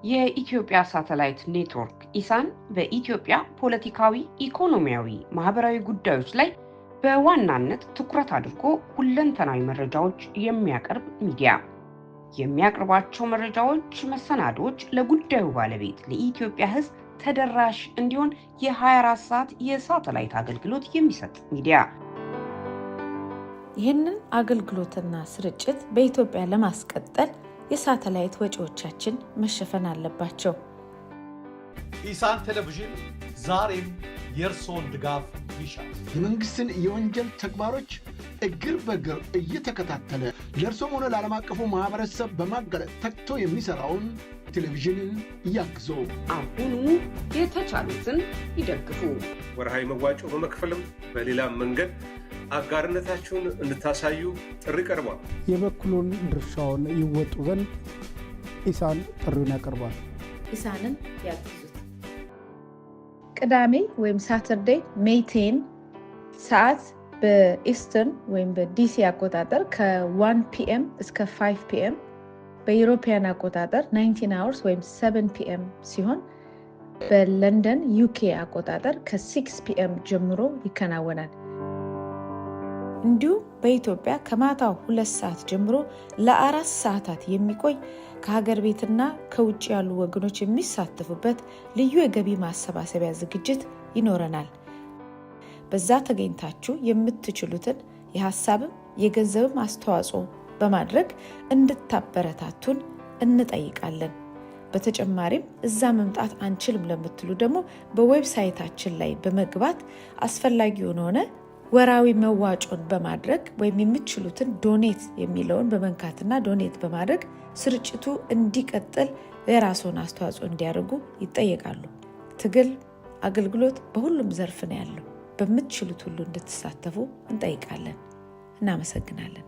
የኢትዮጵያ ሳተላይት ኔትወርክ ኢሳን በኢትዮጵያ ፖለቲካዊ፣ ኢኮኖሚያዊ፣ ማህበራዊ ጉዳዮች ላይ በዋናነት ትኩረት አድርጎ ሁለንተናዊ መረጃዎች የሚያቀርብ ሚዲያ። የሚያቀርባቸው መረጃዎች፣ መሰናዶች ለጉዳዩ ባለቤት ለኢትዮጵያ ሕዝብ ተደራሽ እንዲሆን የ24 ሰዓት የሳተላይት አገልግሎት የሚሰጥ ሚዲያ። ይህንን አገልግሎትና ስርጭት በኢትዮጵያ ለማስቀጠል የሳተላይት ወጪዎቻችን መሸፈን አለባቸው። ኢሳን ቴሌቪዥን ዛሬም የእርስዎን ድጋፍ ይሻል። የመንግስትን የወንጀል ተግባሮች እግር በእግር እየተከታተለ ለእርስዎም ሆነ ለዓለም አቀፉ ማህበረሰብ በማጋለጥ ተግቶ የሚሰራውን ቴሌቪዥንን ያግዙ። አሁኑ የተቻሉትን ይደግፉ። ወርሃዊ መዋጮ በመክፈልም በሌላ መንገድ አጋርነታችሁን እንድታሳዩ ጥሪ ቀርቧል። የበኩሉን ድርሻውን ይወጡ ዘንድ ኢሳን ጥሪውን ያቀርባል። ኢሳንን ያግዙት። ቅዳሜ ወይም ሳተርዴይ ሜይ 10 ሰዓት በኢስተርን ወይም በዲሲ አቆጣጠር ከ1 ፒኤም እስከ 5 ፒኤም በዩሮፒያን አቆጣጠር 19 hours ወይም 7 ፒኤም ሲሆን በለንደን ዩኬ አቆጣጠር ከ6 ፒኤም ጀምሮ ይከናወናል። እንዲሁም በኢትዮጵያ ከማታው 2 ሰዓት ጀምሮ ለ4 ሰዓታት የሚቆይ ከሀገር ቤትና ከውጭ ያሉ ወገኖች የሚሳተፉበት ልዩ የገቢ ማሰባሰቢያ ዝግጅት ይኖረናል። በዛ ተገኝታችሁ የምትችሉትን የሐሳብም የገንዘብም አስተዋጽኦ በማድረግ እንድታበረታቱን እንጠይቃለን። በተጨማሪም እዛ መምጣት አንችልም ለምትሉ ደግሞ በዌብሳይታችን ላይ በመግባት አስፈላጊውን ሆነ ወራዊ መዋጮን በማድረግ ወይም የምትችሉትን ዶኔት የሚለውን በመንካትና ዶኔት በማድረግ ስርጭቱ እንዲቀጥል የራስዎን አስተዋጽኦ እንዲያደርጉ ይጠየቃሉ። ትግል፣ አገልግሎት በሁሉም ዘርፍ ነው ያለው። በምትችሉት ሁሉ እንድትሳተፉ እንጠይቃለን። እናመሰግናለን።